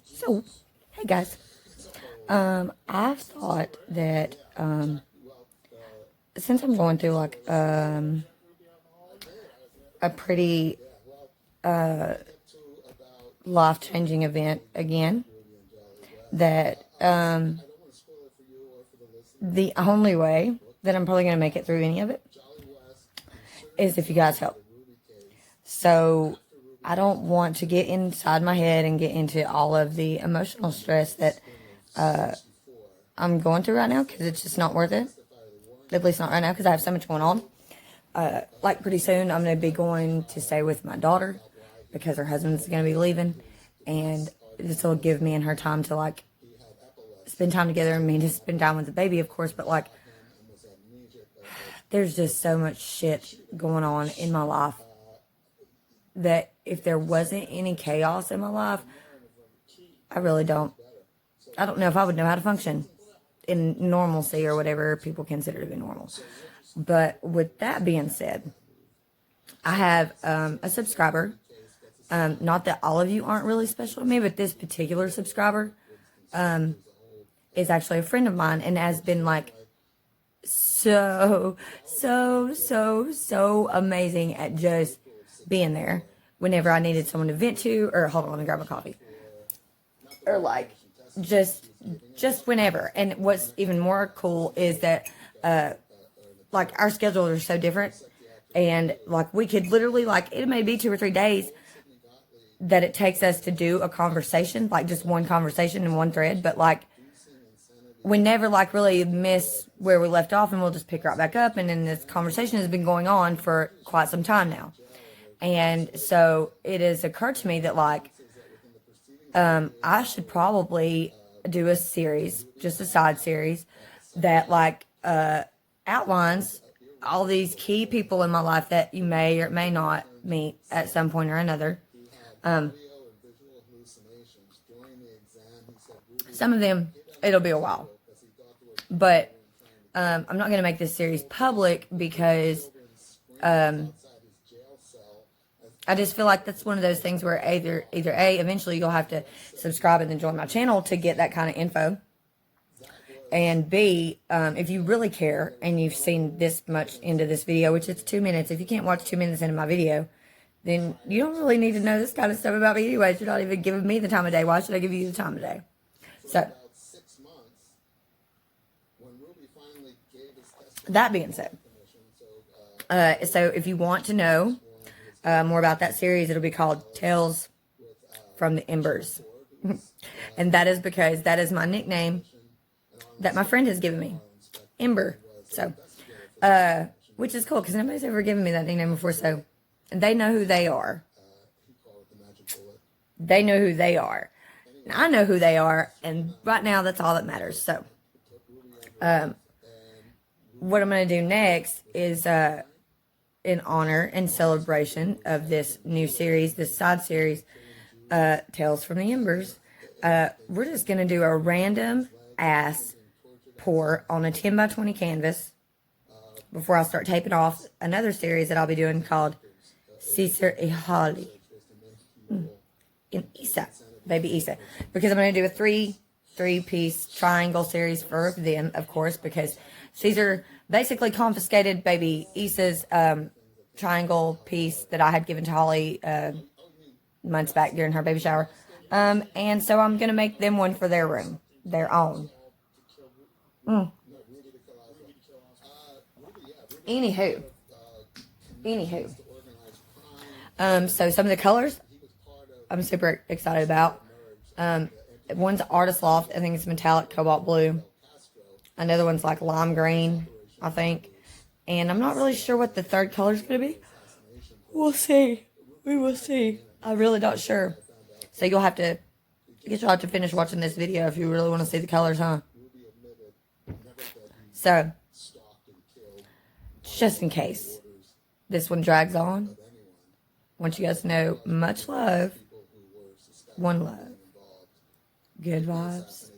So, hey guys. I thought that since I'm going through like a pretty life-changing event again, that the only way that I'm probably going to make it through any of it is if you guys help. So I don't want to get inside my head and get into all of the emotional stress that I'm going through right now, because it's just not worth it. At least not right now, because I have so much going on. Like pretty soon I'm going to be going to stay with my daughter because her husband's going to be leaving, and this will give me and her time to like spend time together. I mean, to spend time with the baby, of course, but like there's just so much shit going on in my life that if there wasn't any chaos in my life, I don't know if I would know how to function in normalcy or whatever people consider to be normal. But with that being said, I have a subscriber. Not that all of you aren't really special to me, but this particular subscriber is actually a friend of mine and has been like so amazing at just being there whenever I needed someone to vent to, or hold on, let me grab a coffee, or like just whenever. And what's even more cool is that like our schedules are so different, and like we could literally, like, it may be 2 or 3 days that it takes us to do a conversation, like just one conversation in one thread, but like we never like really miss where we left off, and we'll just pick right back up. And then this conversation has been going on for quite some time now. And so it has occurred to me that like I should probably do a series, just a side series, that like outlines all these key people in my life that you may or may not meet at some point or another. Some of them, it'll be a while. But I'm not going to make this series public because I just feel like that's one of those things where either A, eventually you'll have to subscribe and then join my channel to get that kind of info. And B, if you really care and you've seen this much into this video, which is 2 minutes, if you can't watch 2 minutes into my video, then you don't really need to know this kind of stuff about me anyways. You're not even giving me the time of day. Why should I give you the time of day? So, that being said, so if you want to know more about that series, it'll be called Tales from the Embers. And that is because that is my nickname that my friend has given me, Ember. So, which is cool because nobody's ever given me that nickname before. So, they know who they are. They know who they are. And I know who they are. And right now, that's all that matters. So, what I'm going to do next is, in honor and celebration of this new series, this side series, Tales from the Embers, we're just going to do a random ass pour on a 10 by 20 canvas before I start taping off another series that I'll be doing called Caesar y Holly in Isa, baby Isa, because I'm going to do a three-piece triangle series for them, of course, because Caesar basically confiscated baby Issa's triangle piece that I had given to Holly months back during her baby shower. And so I'm going to make them one for their room, their own. Anywho. So some of the colors I'm super excited about. One's Artist Loft. I think it's metallic cobalt blue. Another one's like lime green, I think. And I'm not really sure what the third color is going to be. We'll see. We will see. I'm really not sure. So you'll have to finish watching this video if you really want to see the colors, huh? So, just in case this one drags on, I want you guys to know, much love, one love, good vibes.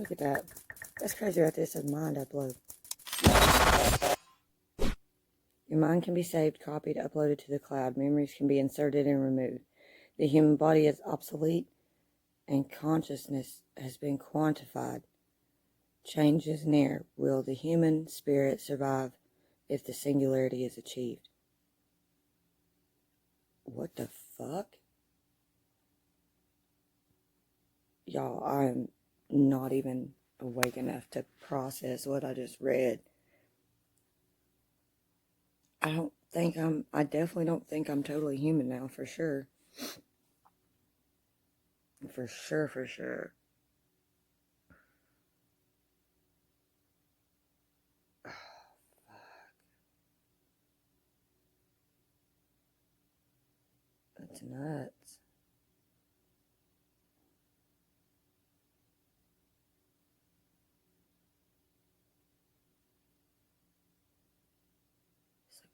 look at that. That's crazy right there. It says mind upload. Your mind can be saved, copied, uploaded to the cloud. Memories can be inserted and removed. The human body is obsolete and consciousness has been quantified. Change is near. Will the human spirit survive if the singularity is achieved? What the fuck? Y'all, I am not even awake enough to process what I just read. I definitely don't think I'm totally human now, for sure. For sure, for sure. Oh, fuck. That's nuts.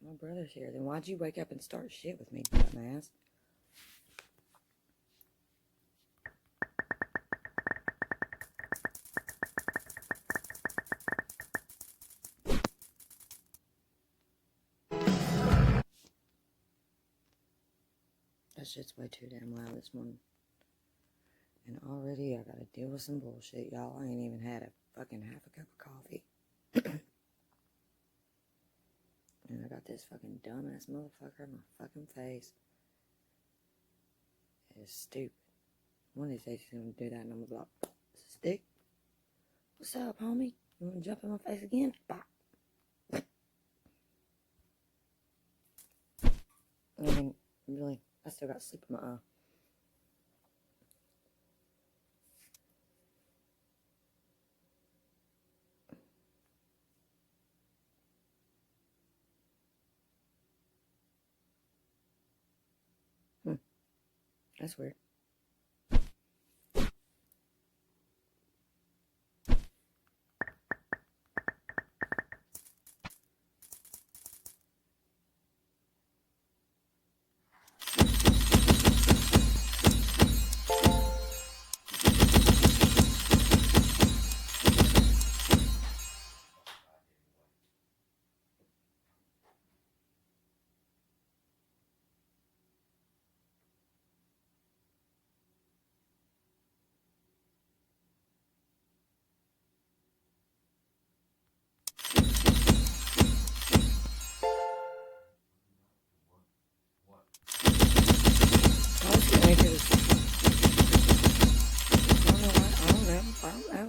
My brother's here. Then why'd you wake up and start shit with me, dumbass? That shit's way too damn loud this morning. And already I gotta deal with some bullshit, y'all. I ain't even had a fucking half a cup of coffee. And I got this fucking dumbass motherfucker in my fucking face. It's stupid. One of these days he's gonna do that and I'm gonna be like, Stick? What's up, homie? You wanna jump in my face again? Bop. I mean, really, I still got sleep in my eye. That's weird.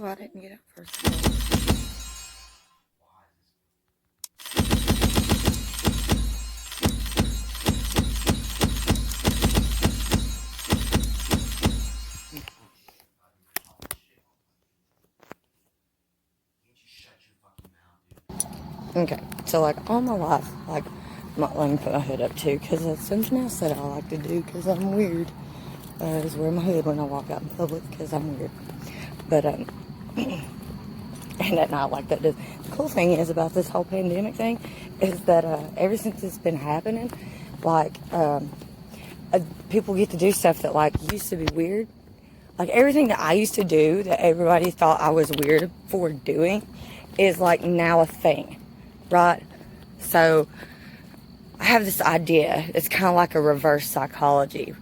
I didn't get up first of all. Okay, so like all my life, like, let me put my hood up too, because that's something else that I like to do, because I'm weird, is wear my hood when I walk out in public, because I'm weird. But, and at night like that. The cool thing is about this whole pandemic thing is that ever since it's been happening, like, people get to do stuff that, like, used to be weird. Like, everything that I used to do that everybody thought I was weird for doing is, like, now a thing, right? So, I have this idea. It's kind of like a reverse psychology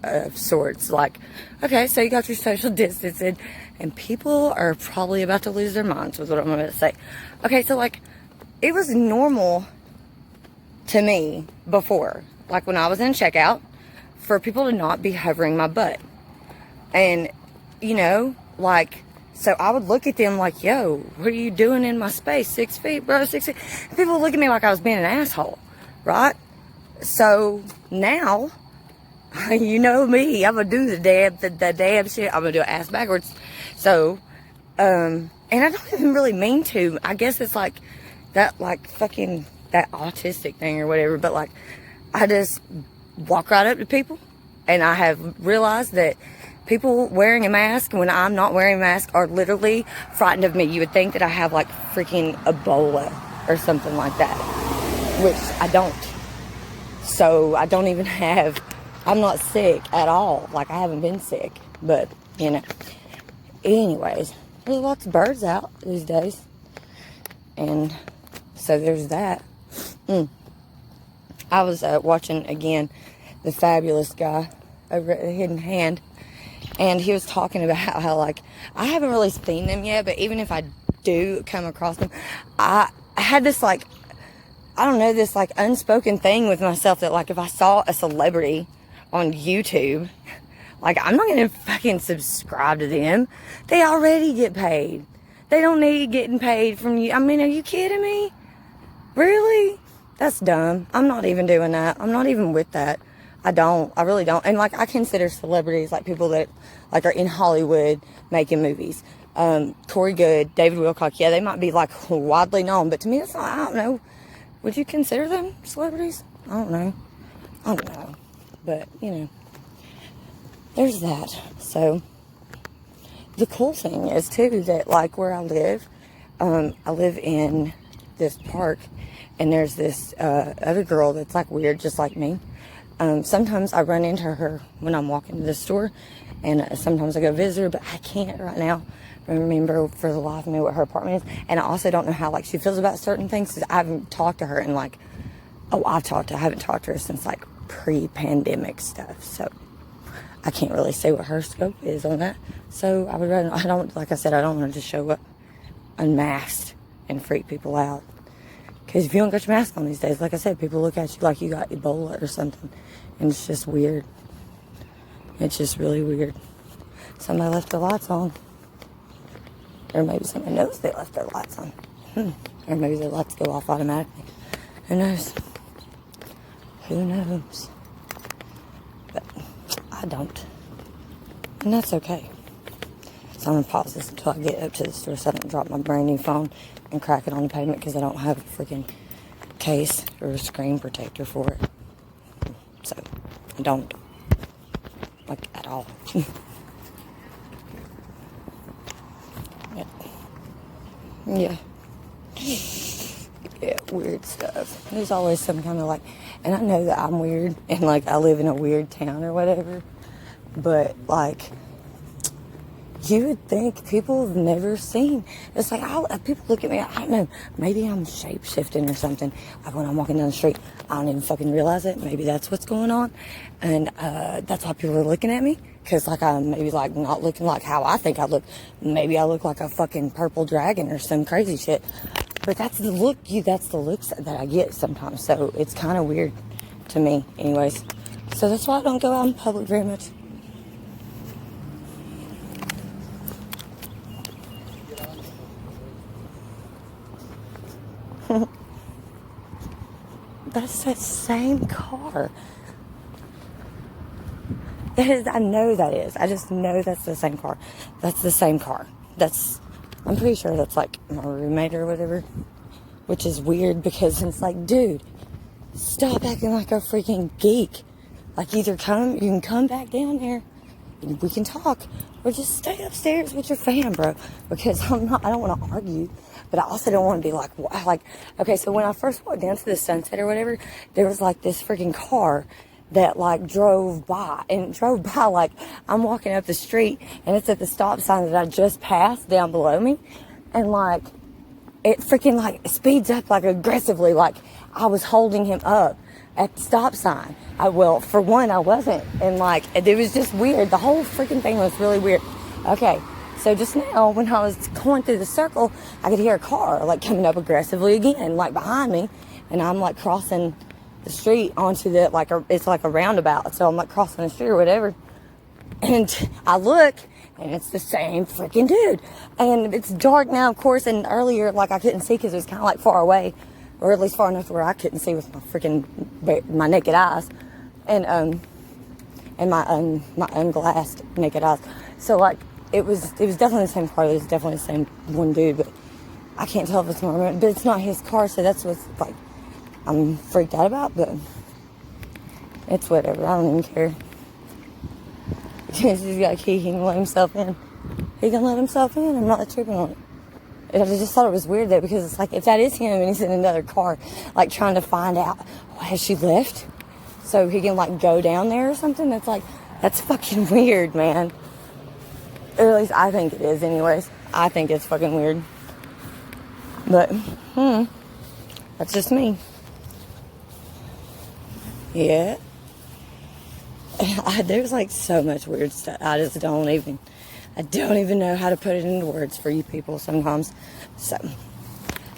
of sorts. Like, okay, so you got your social distancing, and people are probably about to lose their minds with what I'm about to say. Okay, so, like, it was normal to me before, like when I was in checkout, for people to not be hovering my butt. And, you know, like, so I would look at them like, yo, what are you doing in my space? 6 feet, bro, 6 feet. And people would look at me like I was being an asshole, right? So now, you know me, I'm gonna do the damn shit. I'm gonna do it ass backwards. So, and I don't even really mean to. I guess it's like that, like fucking that autistic thing or whatever. But like, I just walk right up to people, and I have realized that people wearing a mask when I'm not wearing a mask are literally frightened of me. You would think that I have like freaking Ebola or something like that, which I don't. So I don't even have, I'm not sick at all. Like, I haven't been sick, but, you know. Anyways, There's lots of birds out these days. And so there's that. I was watching, again, The Fabulous Guy over at The Hidden Hand. And he was talking about how, like, I haven't really seen them yet, but even if I do come across them, I had this, like, I don't know, this, like, unspoken thing with myself that, like, if I saw a celebrity on YouTube, like, I'm not going to fucking subscribe to them. They already get paid. They don't need getting paid from you. I mean, are you kidding me? Really? That's dumb. I'm not even doing that. I'm not even with that. I really don't. And, like, I consider celebrities, like, people that, like, are in Hollywood making movies. Corey Good, David Wilcock, yeah, they might be, like, widely known, but to me, it's not, I don't know. Would you consider them celebrities? I don't know. But, you know, there's that. So, the cool thing is, too, that, like, where I live in this park, and there's this other girl that's, like, weird, just like me. Sometimes I run into her when I'm walking to the store, and sometimes I go visit her, but I can't right now remember for the life of me what her apartment is. And I also don't know how, like, she feels about certain things, because I haven't talked to her in, like, I haven't talked to her since, like, pre-pandemic stuff. So I can't really say what her scope is on that. So I would rather, like I said, I don't want to just show up unmasked and freak people out. Because if you don't got your mask on these days, like I said, people look at you like you got Ebola or something. And it's just weird. It's just really weird. Somebody left their lights on. Or maybe somebody knows they left their lights on. Or maybe their lights go off automatically. Who knows? Who knows? But I don't. And that's okay. So I'm going to pause this until I get up to the store so I don't drop my brand new phone and crack it on the pavement, because I don't have a freaking case or a screen protector for it. So I don't. Like, at all. Yeah. Yeah, weird stuff. There's always some kind of, like, and I know that I'm weird, and, like, I live in a weird town or whatever, but, like, you would think people have never seen. It's like, people look at me, I don't know, maybe I'm shape-shifting or something. Like, when I'm walking down the street, I don't even fucking realize it. Maybe that's what's going on. And that's why people are looking at me. Because, like, I'm maybe, like, not looking like how I think I look. Maybe I look like a fucking purple dragon or some crazy shit. But that's the looks that I get sometimes. So it's kind of weird to me anyways. So that's why I don't go out in public very much. That's that same car. I know that is. I just know that's the same car. That's the same car. I'm pretty sure that's, like, my roommate or whatever. Which is weird, because it's like, dude, stop acting like a freaking geek. Like, either you can come back down there and we can talk, or just stay upstairs with your fan, bro. Because I don't want to argue, but I also don't want to be like, okay, so when I first walked down to the Sunset or whatever, there was, like, this freaking car that, like, drove by, like, I'm walking up the street, and it's at the stop sign that I just passed down below me, and, like, it freaking, like, speeds up, like, aggressively, like I was holding him up at the stop sign. For one, I wasn't, and, like, it was just weird. The whole freaking thing was really weird. Okay, so just now, when I was going through the circle, I could hear a car, like, coming up aggressively again, like, behind me, and I'm, like, crossing the street onto the, like, it's like a roundabout, so I'm, like, crossing the street or whatever, and I look, and it's the same freaking dude, and it's dark now, of course, and earlier, like, I couldn't see because it was kind of, like, far away, or at least far enough to where I couldn't see with my naked eyes, and my unglassed naked eyes, so, like, it was definitely the same car. It was definitely the same one dude, but I can't tell if it's more, but it's not his car, so that's what's, like, I'm freaked out about, but it's whatever. I don't even care. He's got a key. He can let himself in. He can let himself in. I'm not tripping on it. I just thought it was weird, though, because it's like, if that is him and he's in another car, like, trying to find out, has she left? So he can, like, go down there or something? That's fucking weird, man. Or at least I think it is, anyways. I think it's fucking weird. But, that's just me. Yeah. There's like so much weird stuff. I don't even know how to put it into words for you people sometimes. So,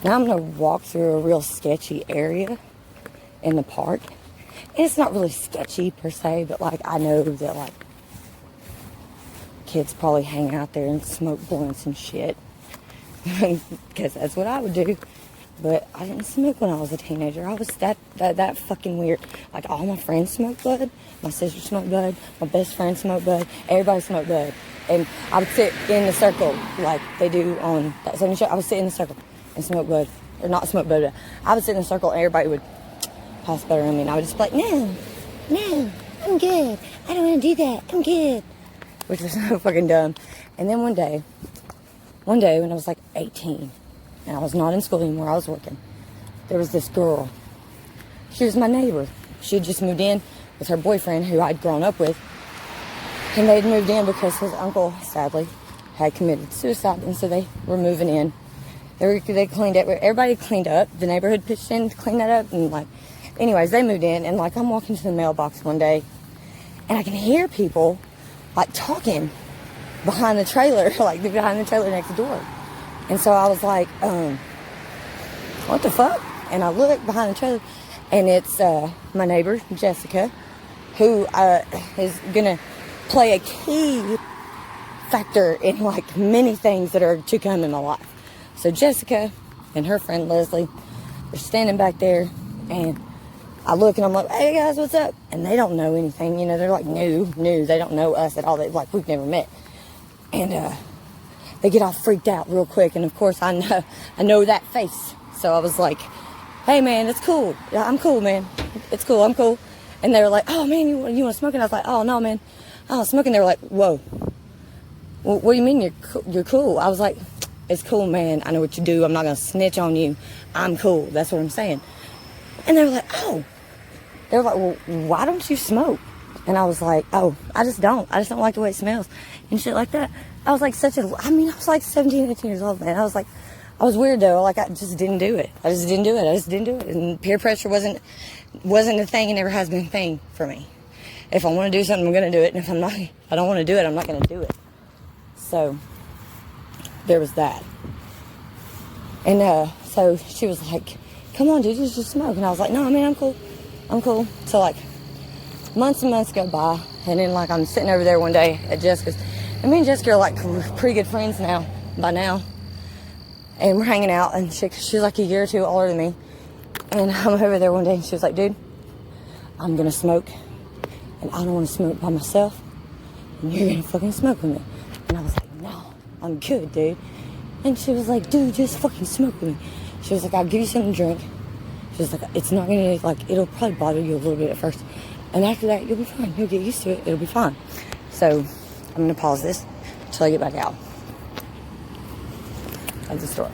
now I'm going to walk through a real sketchy area in the park. And it's not really sketchy per se, but like I know that like kids probably hang out there and smoke blunts and shit. Because that's what I would do. But I didn't smoke when I was a teenager. I was that fucking weird. Like, all my friends smoked bud. My sister smoked bud. My best friend smoked bud. Everybody smoked bud. And I would sit in the circle like they do on that 70 show. I would sit in the circle and smoke bud. Or not smoke bud, but I would sit in the circle and everybody would pass bud around me. And I would just be like, no, I'm good. I don't want to do that. I'm good. Which was so fucking dumb. And then one day when I was like 18, and I was not in school anymore, I was working, there was this girl. She was my neighbor. She had just moved in with her boyfriend, who I'd grown up with, and they'd moved in because his uncle, sadly, had committed suicide, and so they were moving in. They cleaned up, everybody cleaned up, the neighborhood pitched in to clean that up, and like, anyways, they moved in, and like, I'm walking to the mailbox one day, and I can hear people, like, talking behind the trailer, like, behind the trailer next door. And so I was like, what the fuck? And I look behind the trailer, and it's my neighbor, Jessica, who is going to play a key factor in, like, many things that are to come in my life. So Jessica and her friend Leslie are standing back there, and I look, and I'm like, hey, guys, what's up? And they don't know anything. You know, they're, like, new. They don't know us at all. We've never met. And, they get all freaked out real quick, and of course I know that face. So I was like, hey man, it's cool. Yeah, I'm cool, man. It's cool, I'm cool. And they were like, oh man, you want to smoke? And I was like, oh no, man, I don't smoke. And they were like, whoa, what do you mean you're cool? I was like, it's cool, man. I know what you do. I'm not gonna snitch on you. I'm cool. That's what I'm saying. And they were like, oh. They were like, well, why don't you smoke? And I was like, oh, I just don't like the way it smells and shit like that. I was like I was like 17, 18 years old, man. I was weird though. Like, I just didn't do it. And peer pressure wasn't a thing, and never has been a thing for me. If I want to do something, I'm going to do it. And if I don't want to do it, I'm not going to do it. So there was that. And so she was like, come on, dude, just smoke. And I was like, no, man, I'm cool. So like, months and months go by, and then like I'm sitting over there one day at Jessica's, and me and Jessica are like pretty good friends by now, and we're hanging out, and she's like a year or two older than me, and I'm over there one day, and she was like, dude, I'm gonna smoke, and I don't want to smoke by myself, and you're gonna fucking smoke with me. And I was like, no, I'm good, dude. And she was like, dude, just fucking smoke with me. She was like, I'll give you something to drink. She was like, it's not gonna, like, it'll probably bother you a little bit at first, and after that, you'll be fine. You'll get used to it. It'll be fine. So, I'm going to pause this until I get back out of the store.